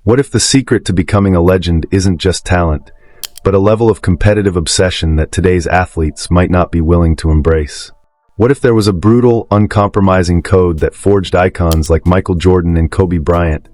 What if the secret to becoming a legend isn't just talent, but a level of competitive obsession that today's athletes might not be willing to embrace? What if there was a brutal, uncompromising code that forged icons like Michael Jordan and Kobe Bryant,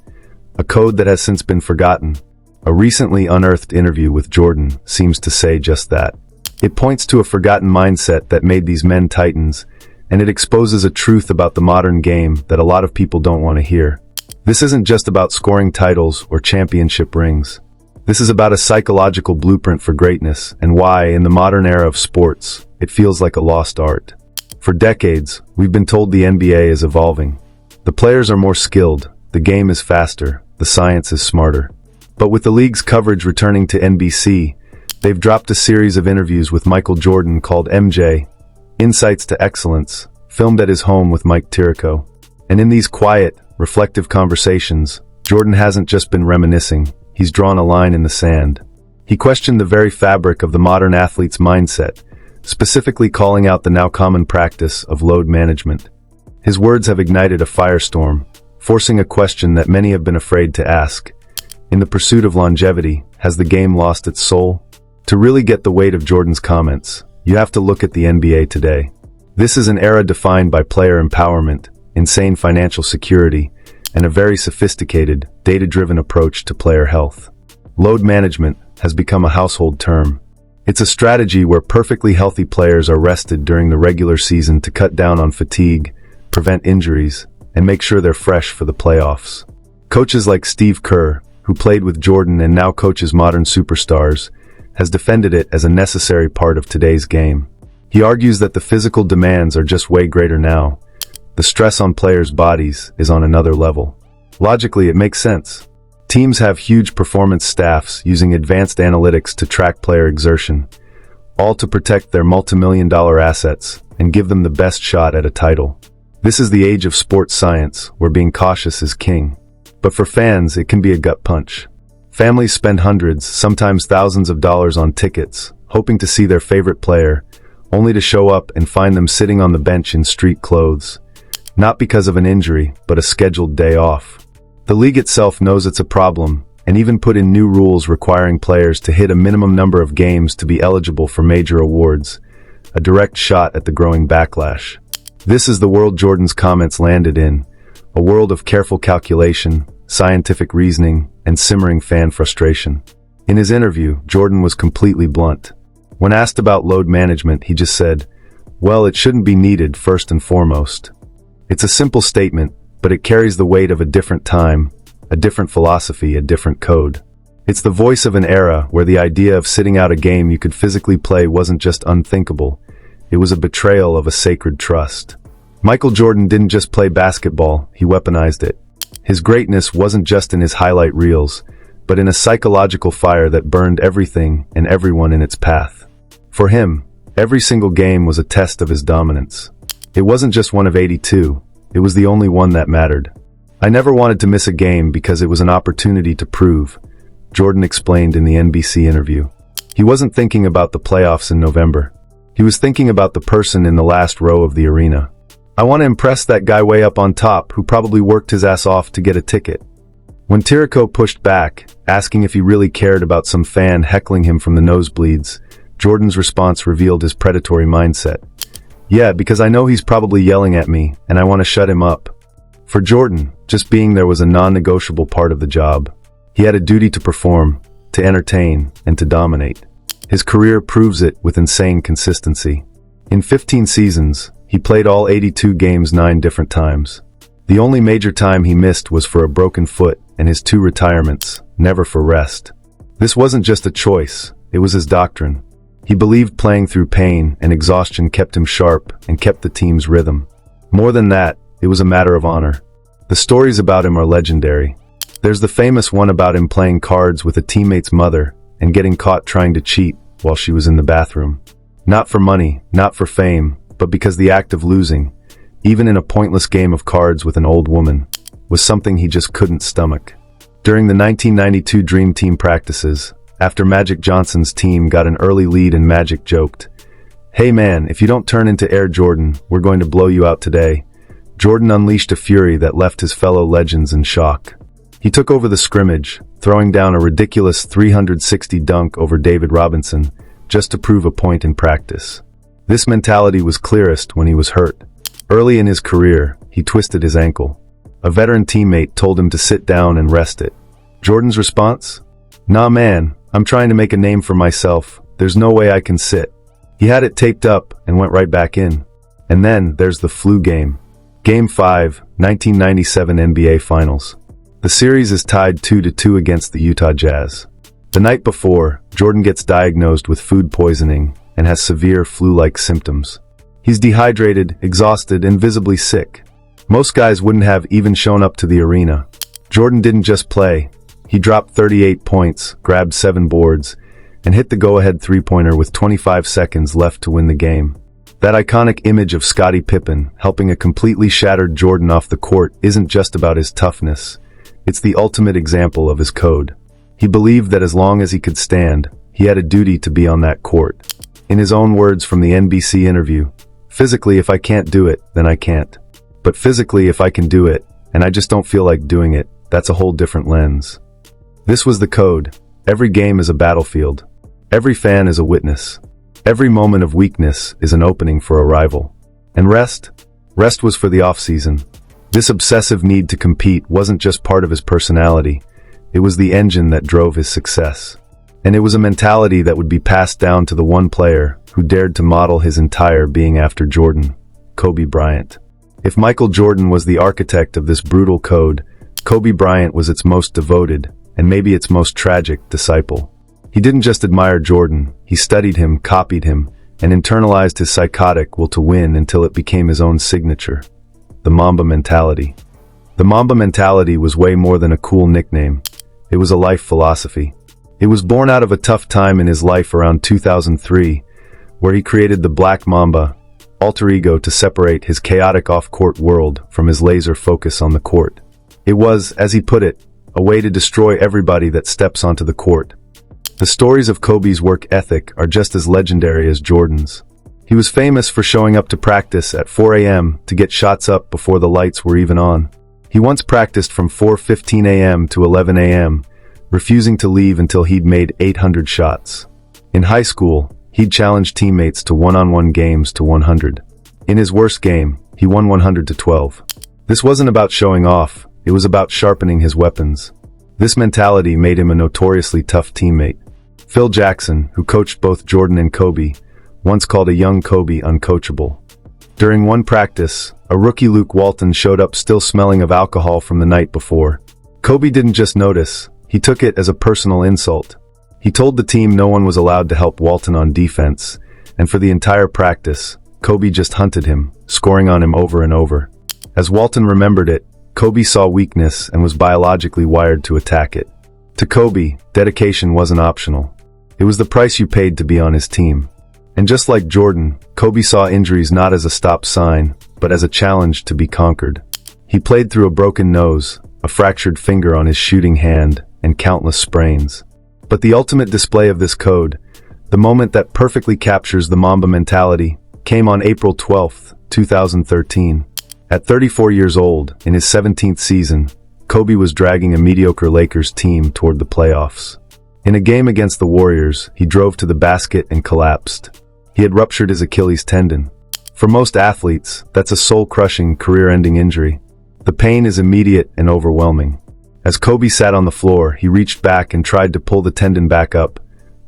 a code that has since been forgotten? A recently unearthed interview with Jordan seems to say just that. It points to a forgotten mindset that made these men titans, and it exposes a truth about the modern game that a lot of people don't want to hear. This isn't just about scoring titles or championship rings. This is about a psychological blueprint for greatness and why, in the modern era of sports, it feels like a lost art. For decades, we've been told the NBA is evolving. The players are more skilled, the game is faster, the science is smarter. But with the league's coverage returning to NBC, they've dropped a series of interviews with Michael Jordan called MJ, Insights to Excellence, filmed at his home with Mike Tirico. And in these quiet, reflective conversations, Jordan hasn't just been reminiscing, he's drawn a line in the sand. He questioned the very fabric of the modern athlete's mindset, specifically calling out the now common practice of load management. His words have ignited a firestorm, forcing a question that many have been afraid to ask. In the pursuit of longevity, has the game lost its soul? To really get the weight of Jordan's comments, you have to look at the NBA today. This is an era defined by player empowerment, insane financial security, and a very sophisticated, data-driven approach to player health. Load management has become a household term. It's a strategy where perfectly healthy players are rested during the regular season to cut down on fatigue, prevent injuries, and make sure they're fresh for the playoffs. Coaches like Steve Kerr, who played with Jordan and now coaches modern superstars, has defended it as a necessary part of today's game. He argues that the physical demands are just way greater now. The stress on players' bodies is on another level. Logically, it makes sense. Teams have huge performance staffs using advanced analytics to track player exertion, all to protect their multimillion-dollar assets and give them the best shot at a title. This is the age of sports science, where being cautious is king. But for fans, it can be a gut punch. Families spend hundreds, sometimes thousands of dollars on tickets, hoping to see their favorite player, only to show up and find them sitting on the bench in street clothes. Not because of an injury, but a scheduled day off. The league itself knows it's a problem, and even put in new rules requiring players to hit a minimum number of games to be eligible for major awards, a direct shot at the growing backlash. This is the world Jordan's comments landed in, a world of careful calculation, scientific reasoning, and simmering fan frustration. In his interview, Jordan was completely blunt. When asked about load management, he just said, "Well, it shouldn't be needed first and foremost." It's a simple statement, but it carries the weight of a different time, a different philosophy, a different code. It's the voice of an era where the idea of sitting out a game you could physically play wasn't just unthinkable, it was a betrayal of a sacred trust. Michael Jordan didn't just play basketball, he weaponized it. His greatness wasn't just in his highlight reels, but in a psychological fire that burned everything and everyone in its path. For him, every single game was a test of his dominance. It wasn't just one of 82, it was the only one that mattered. "I never wanted to miss a game because it was an opportunity to prove," Jordan explained in the NBC interview. He wasn't thinking about the playoffs in November. He was thinking about the person in the last row of the arena. "I want to impress that guy way up on top who probably worked his ass off to get a ticket." When Tirico pushed back, asking if he really cared about some fan heckling him from the nosebleeds, Jordan's response revealed his predatory mindset. "Yeah, because I know he's probably yelling at me, and I want to shut him up." For Jordan, just being there was a non-negotiable part of the job. He had a duty to perform, to entertain, and to dominate. His career proves it with insane consistency. In 15 seasons, he played all 82 games 9 different times. The only major time he missed was for a broken foot and his 2 retirements, never for rest. This wasn't just a choice, it was his doctrine. He believed playing through pain and exhaustion kept him sharp and kept the team's rhythm. More than that, it was a matter of honor. The stories about him are legendary. There's the famous one about him playing cards with a teammate's mother and getting caught trying to cheat while she was in the bathroom. Not for money, not for fame, but because the act of losing, even in a pointless game of cards with an old woman, was something he just couldn't stomach. During the 1992 Dream Team practices, after Magic Johnson's team got an early lead and Magic joked, "Hey man, if you don't turn into Air Jordan, we're going to blow you out today," Jordan unleashed a fury that left his fellow legends in shock. He took over the scrimmage, throwing down a ridiculous 360 dunk over David Robinson, just to prove a point in practice. This mentality was clearest when he was hurt. Early in his career, he twisted his ankle. A veteran teammate told him to sit down and rest it. Jordan's response? "Nah man, I'm trying to make a name for myself. There's no way I can sit." He had it taped up and went right back in. And then there's the flu game. Game 5, 1997 NBA Finals. The series is tied 2-2 against the Utah Jazz. The night before, Jordan gets diagnosed with food poisoning and has severe flu-like symptoms. He's dehydrated, exhausted, and visibly sick. Most guys wouldn't have even shown up to the arena. Jordan didn't just play. He dropped 38 points, grabbed 7 boards, and hit the go-ahead three-pointer with 25 seconds left to win the game. That iconic image of Scottie Pippen helping a completely shattered Jordan off the court isn't just about his toughness. It's the ultimate example of his code. He believed that as long as he could stand, he had a duty to be on that court. In his own words from the NBC interview, "Physically, if I can't do it, then I can't. But physically, if I can do it, and I just don't feel like doing it, that's a whole different lens." This was the code. Every game is a battlefield. Every fan is a witness. Every moment of weakness is an opening for a rival. And rest? Rest was for the off-season. This obsessive need to compete wasn't just part of his personality. It was the engine that drove his success. And it was a mentality that would be passed down to the one player who dared to model his entire being after Jordan, Kobe Bryant. If Michael Jordan was the architect of this brutal code, Kobe Bryant was its most devoted, and maybe its most tragic, disciple. He didn't just admire Jordan, he studied him, copied him, and internalized his psychotic will to win until it became his own signature. The Mamba mentality. The Mamba mentality was way more than a cool nickname. It was a life philosophy. It was born out of a tough time in his life around 2003, where he created the Black Mamba, alter ego to separate his chaotic off-court world from his laser focus on the court. It was, as he put it, a way to destroy everybody that steps onto the court. The stories of Kobe's work ethic are just as legendary as Jordan's. He was famous for showing up to practice at 4 a.m. to get shots up before the lights were even on. He once practiced from 4:15 a.m. to 11 a.m., refusing to leave until he'd made 800 shots. In high school, he'd challenged teammates to one-on-one games to 100. In his worst game, he won 100-12. This wasn't about showing off, it was about sharpening his weapons. This mentality made him a notoriously tough teammate. Phil Jackson, who coached both Jordan and Kobe, once called a young Kobe uncoachable. During one practice, a rookie Luke Walton showed up still smelling of alcohol from the night before. Kobe didn't just notice, he took it as a personal insult. He told the team no one was allowed to help Walton on defense, and for the entire practice, Kobe just hunted him, scoring on him over and over. As Walton remembered it, Kobe saw weakness and was biologically wired to attack it. To Kobe, dedication wasn't optional. It was the price you paid to be on his team. And just like Jordan, Kobe saw injuries not as a stop sign, but as a challenge to be conquered. He played through a broken nose, a fractured finger on his shooting hand, and countless sprains. But the ultimate display of this code, the moment that perfectly captures the Mamba mentality, came on April 12, 2013. At 34 years old, in his 17th season, Kobe was dragging a mediocre Lakers team toward the playoffs. In a game against the Warriors, he drove to the basket and collapsed. He had ruptured his Achilles tendon. For most athletes, that's a soul-crushing, career-ending injury. The pain is immediate and overwhelming. As Kobe sat on the floor, he reached back and tried to pull the tendon back up,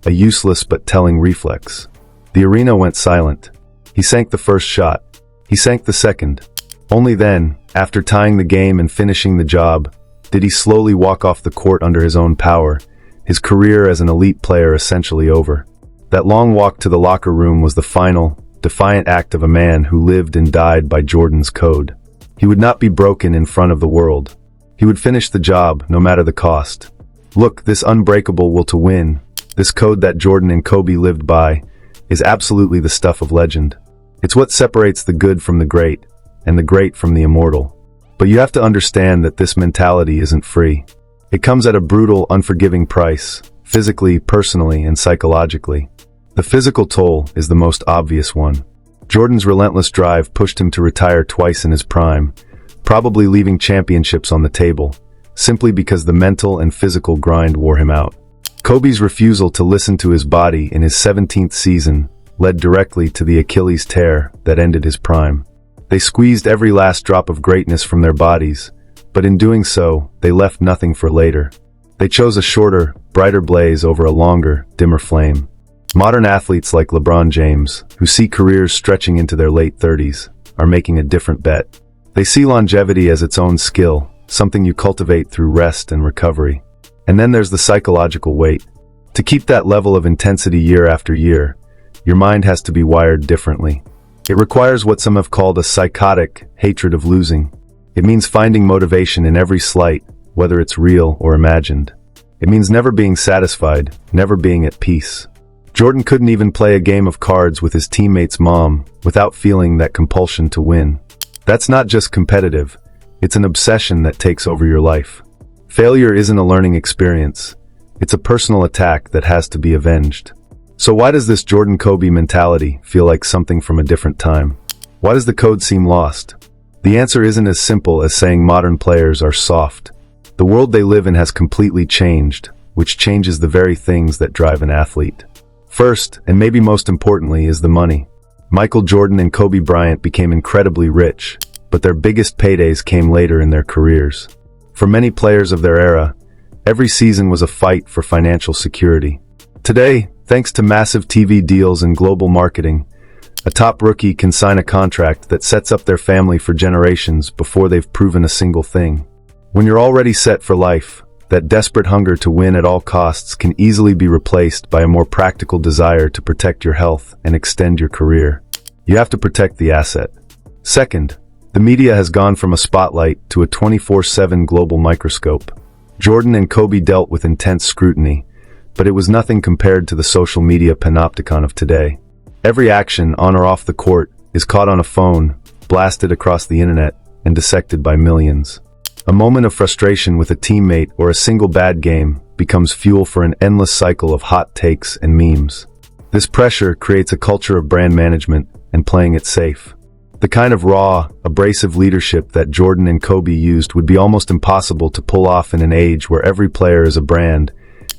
a useless but telling reflex. The arena went silent. He sank the first shot. He sank the second. Only then, after tying the game and finishing the job, did he slowly walk off the court under his own power, his career as an elite player essentially over. That long walk to the locker room was the final, defiant act of a man who lived and died by Jordan's code. He would not be broken in front of the world. He would finish the job, no matter the cost. Look, this unbreakable will to win, this code that Jordan and Kobe lived by, is absolutely the stuff of legend. It's what separates the good from the great, and the great from the immortal. But you have to understand that this mentality isn't free. It comes at a brutal, unforgiving price, physically, personally, and psychologically. The physical toll is the most obvious one. Jordan's relentless drive pushed him to retire twice in his prime, probably leaving championships on the table, simply because the mental and physical grind wore him out. Kobe's refusal to listen to his body in his 17th season led directly to the Achilles tear that ended his prime. They squeezed every last drop of greatness from their bodies, but in doing so, they left nothing for later. They chose a shorter, brighter blaze over a longer, dimmer flame. Modern athletes like LeBron James, who see careers stretching into their late 30s, are making a different bet. They see longevity as its own skill, something you cultivate through rest and recovery. And then there's the psychological weight. To keep that level of intensity year after year, your mind has to be wired differently. It requires what some have called a psychotic hatred of losing. It means finding motivation in every slight, whether it's real or imagined. It means never being satisfied, never being at peace. Jordan couldn't even play a game of cards with his teammate's mom without feeling that compulsion to win. That's not just competitive, it's an obsession that takes over your life. Failure isn't a learning experience, it's a personal attack that has to be avenged. So why does this Jordan Kobe mentality feel like something from a different time? Why does the code seem lost? The answer isn't as simple as saying modern players are soft. The world they live in has completely changed, which changes the very things that drive an athlete. First, and maybe most importantly, is the money. Michael Jordan and Kobe Bryant became incredibly rich, but their biggest paydays came later in their careers. For many players of their era, every season was a fight for financial security. Today, thanks to massive TV deals and global marketing, a top rookie can sign a contract that sets up their family for generations before they've proven a single thing. When you're already set for life, that desperate hunger to win at all costs can easily be replaced by a more practical desire to protect your health and extend your career. You have to protect the asset. Second, the media has gone from a spotlight to a 24/7 global microscope. Jordan and Kobe dealt with intense scrutiny, but it was nothing compared to the social media panopticon of today. Every action, on or off the court, is caught on a phone, blasted across the internet, and dissected by millions. A moment of frustration with a teammate or a single bad game becomes fuel for an endless cycle of hot takes and memes. This pressure creates a culture of brand management and playing it safe. The kind of raw, abrasive leadership that Jordan and Kobe used would be almost impossible to pull off in an age where every player is a brand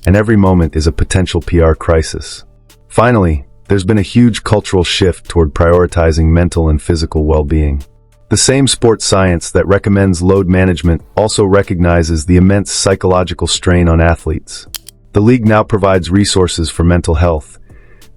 and every moment is a potential PR crisis. Finally, there's been a huge cultural shift toward prioritizing mental and physical well-being. The same sports science that recommends load management also recognizes the immense psychological strain on athletes. The league now provides resources for mental health,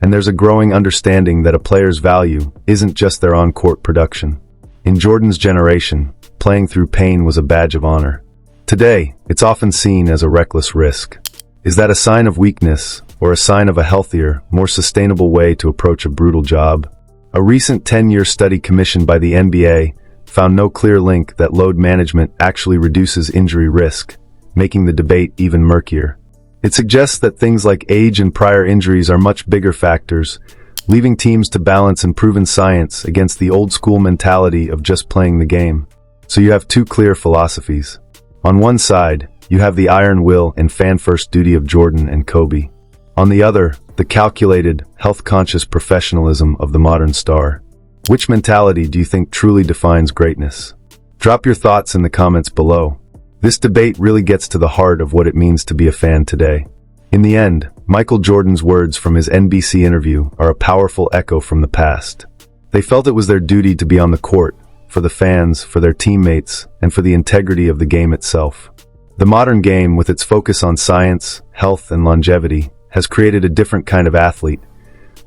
and there's a growing understanding that a player's value isn't just their on-court production. In Jordan's generation, playing through pain was a badge of honor. Today, it's often seen as a reckless risk. Is that a sign of weakness, or a sign of a healthier, more sustainable way to approach a brutal job? A recent 10-year study commissioned by the NBA found no clear link that load management actually reduces injury risk, making the debate even murkier. It suggests that things like age and prior injuries are much bigger factors, leaving teams to balance and proven science against the old-school mentality of just playing the game. So you have two clear philosophies. On one side, you have the iron will and fan-first duty of Jordan and Kobe. On the other, the calculated, health-conscious professionalism of the modern star. Which mentality do you think truly defines greatness? Drop your thoughts in the comments below. This debate really gets to the heart of what it means to be a fan today. In the end, Michael Jordan's words from his NBC interview are a powerful echo from the past. They felt it was their duty to be on the court, for the fans, for their teammates, and for the integrity of the game itself. The modern game, with its focus on science, health, and longevity, has created a different kind of athlete,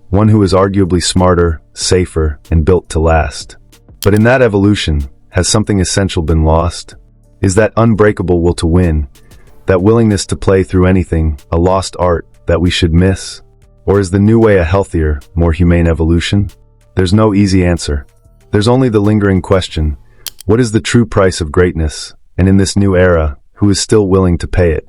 one who is arguably smarter, safer, and built to last. But in that evolution, has something essential been lost? Is that unbreakable will to win, that willingness to play through anything, a lost art that we should miss? Or is the new way a healthier, more humane evolution? There's no easy answer. There's only the lingering question, what is the true price of greatness? And in this new era, who is still willing to pay it?